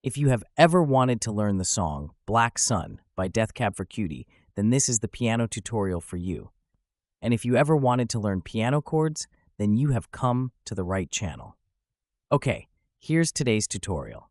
If you have ever wanted to learn the song Black Sun by Death Cab for Cutie, then this is the piano tutorial for you. And if you ever wanted to learn piano chords, then you have come to the right channel. Okay, here's today's tutorial.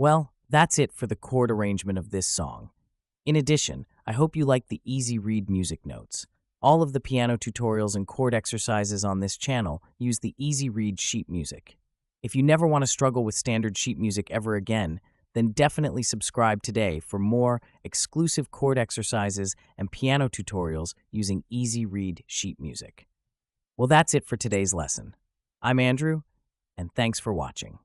Well, that's it for the chord arrangement of this song. In addition, I hope you like the easy read music notes. All of the piano tutorials and chord exercises on this channel use the easy read sheet music. If you never want to struggle with standard sheet music ever again, then definitely subscribe today for more exclusive chord exercises and piano tutorials using easy read sheet music. Well, that's it for today's lesson. I'm Andrew, and thanks for watching.